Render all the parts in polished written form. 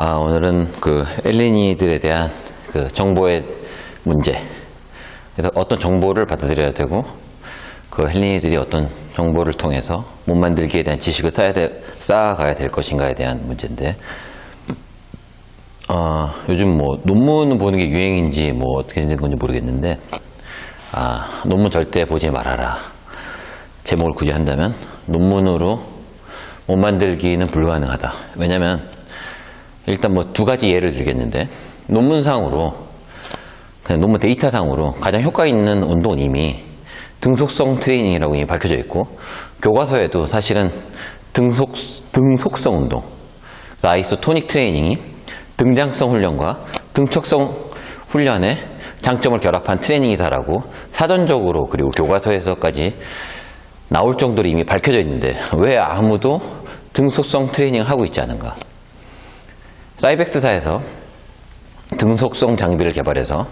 오늘은 그 엘리니들에 대한 그 정보의 문제. 그래서 어떤 정보를 받아들여야 되고, 그 엘리니들이 어떤 정보를 통해서 몸 만들기에 대한 지식을 쌓아가야 될 것인가에 대한 문제인데, 요즘 뭐 논문 보는 게 유행인지 뭐 어떻게 된 건지 모르겠는데, 논문 절대 보지 말아라. 제목을 굳이 한다면, 논문으로 몸 만들기는 불가능하다. 왜냐면, 일단 뭐 두 가지 예를 들겠는데, 논문상으로, 그냥 논문 데이터상으로 가장 효과 있는 운동은 이미 등속성 트레이닝이라고 이미 밝혀져 있고, 교과서에도 사실은 등속성 운동, 아이소토닉 트레이닝이 등장성 훈련과 등척성 훈련의 장점을 결합한 트레이닝이다라고 사전적으로 그리고 교과서에서까지 나올 정도로 이미 밝혀져 있는데 왜 아무도 등속성 트레이닝을 하고 있지 않은가? 사이벡스사에서 등속성 장비를 개발해서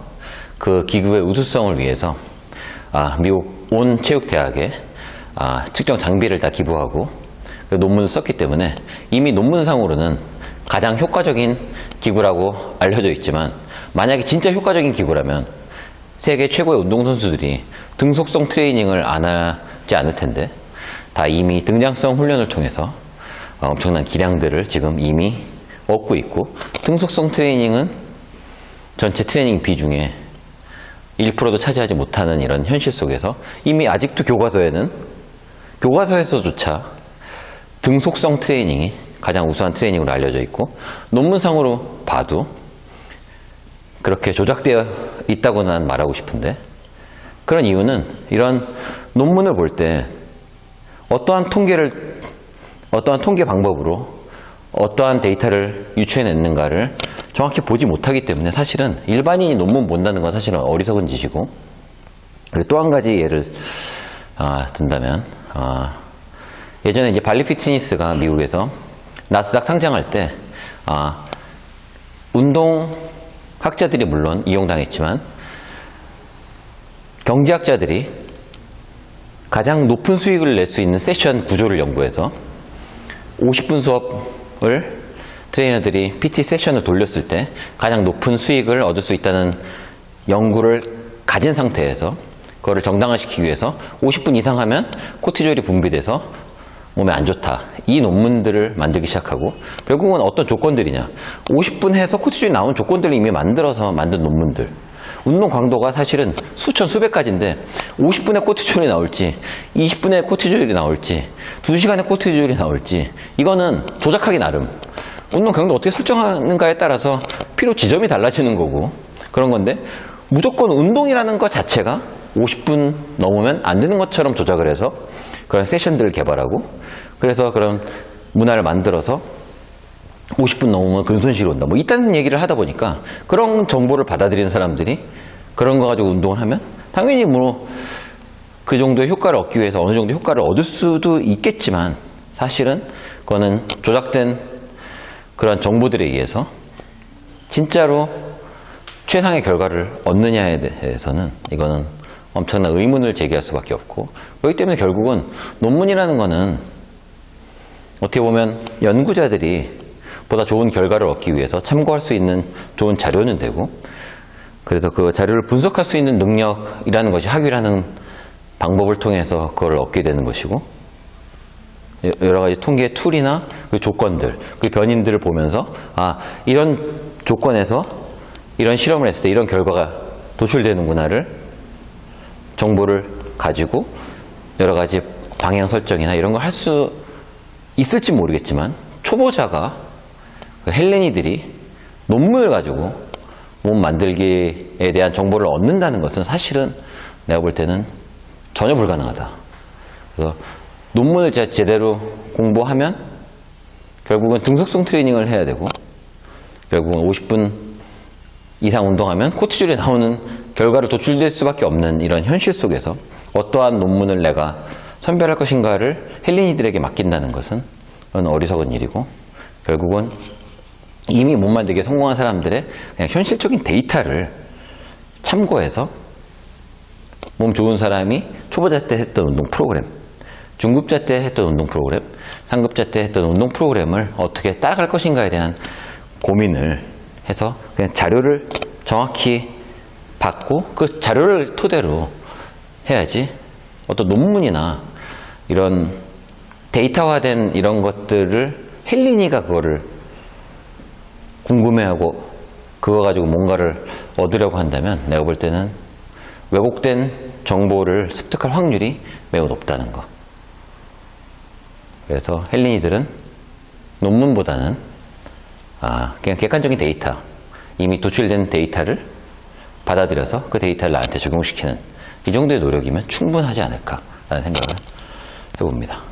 그 기구의 우수성을 위해서 미국 온 체육대학에 측정 장비를 다 기부하고 그 논문을 썼기 때문에 이미 논문상으로는 가장 효과적인 기구라고 알려져 있지만, 만약에 진짜 효과적인 기구라면 세계 최고의 운동선수들이 등속성 트레이닝을 안 하지 않을 텐데, 다 이미 등장성 훈련을 통해서 엄청난 기량들을 지금 이미 얻고 있고, 등속성 트레이닝은 전체 트레이닝 비중의 1%도 차지하지 못하는 이런 현실 속에서 이미 아직도 교과서에서조차 등속성 트레이닝이 가장 우수한 트레이닝으로 알려져 있고, 논문상으로 봐도 그렇게 조작되어 있다고 난 말하고 싶은데, 그런 이유는 이런 논문을 볼 때 어떠한 통계 방법으로 어떠한 데이터를 유추해냈는가를 정확히 보지 못하기 때문에 사실은 일반인이 논문 본다는 건 사실은 어리석은 짓이고, 그리고 또 한 가지 예를 든다면, 예전에 이제 발리 피트니스가 미국에서 나스닥 상장할 때 운동학자들이 물론 이용당했지만 경제학자들이 가장 높은 수익을 낼 수 있는 세션 구조를 연구해서 50분 수업을 트레이너들이 PT 세션을 돌렸을 때 가장 높은 수익을 얻을 수 있다는 연구를 가진 상태에서 그거를 정당화시키기 위해서 50분 이상 하면 코티졸이 분비돼서 몸에 안 좋다. 이 논문들을 만들기 시작하고, 결국은 어떤 조건들이냐. 50분 해서 코티졸이 나온 조건들을 이미 만들어서 만든 논문들. 운동 강도가 사실은 수천, 수백 가지인데 50분에 코티졸이 나올지, 20분에 코티졸이 나올지, 2시간에 코티졸이 나올지, 이거는 조작하기 나름. 운동 강도 어떻게 설정하는가에 따라서 필요 지점이 달라지는 거고 그런 건데, 무조건 운동이라는 것 자체가 50분 넘으면 안 되는 것처럼 조작을 해서 그런 세션들을 개발하고, 그래서 그런 문화를 만들어서 50분 넘으면 근손실이 온다. 뭐 이딴 얘기를 하다 보니까 그런 정보를 받아들이는 사람들이 그런 거 가지고 운동을 하면 당연히 뭐 그 정도의 효과를 얻기 위해서 어느 정도 효과를 얻을 수도 있겠지만, 사실은 그거는 조작된 그런 정보들에 의해서 진짜로 최상의 결과를 얻느냐에 대해서는 이거는 엄청난 의문을 제기할 수밖에 없고, 그렇기 때문에 결국은 논문이라는 거는 어떻게 보면 연구자들이 보다 좋은 결과를 얻기 위해서 참고할 수 있는 좋은 자료는 되고, 그래서 그 자료를 분석할 수 있는 능력이라는 것이 학위라는 방법을 통해서 그걸 얻게 되는 것이고, 여러 가지 통계 툴이나 그 조건들, 그 변인들을 보면서 이런 조건에서 이런 실험을 했을 때 이런 결과가 도출되는구나를 정보를 가지고 여러 가지 방향 설정이나 이런 걸 할 수 있을지 모르겠지만, 초보자가 헬레니들이 논문을 가지고 몸 만들기에 대한 정보를 얻는다는 것은 사실은 내가 볼 때는 전혀 불가능하다. 그래서 논문을 제대로 공부하면 결국은 등속성 트레이닝을 해야 되고, 결국은 50분 이상 운동하면 코티졸이 나오는 결과를 도출될 수밖에 없는 이런 현실 속에서 어떠한 논문을 내가 선별할 것인가를 헬리니들에게 맡긴다는 것은 어리석은 일이고, 결국은 이미 몸 만들기에 성공한 사람들의 그냥 현실적인 데이터를 참고해서 몸 좋은 사람이 초보자 때 했던 운동 프로그램, 중급자 때 했던 운동 프로그램, 상급자 때 했던 운동 프로그램을 어떻게 따라갈 것인가에 대한 고민을 해서 그냥 자료를 정확히 받고 그 자료를 토대로 해야지 어떤 논문이나 이런 데이터화된 이런 것들을 헬린이가 그거를 궁금해하고 그거 가지고 뭔가를 얻으려고 한다면 내가 볼 때는 왜곡된 정보를 습득할 확률이 매우 높다는 거. 그래서 헬린이들은 논문보다는 그냥 객관적인 데이터, 이미 도출된 데이터를 받아들여서 그 데이터를 나한테 적용시키는 이 정도의 노력이면 충분하지 않을까라는 생각을 해봅니다.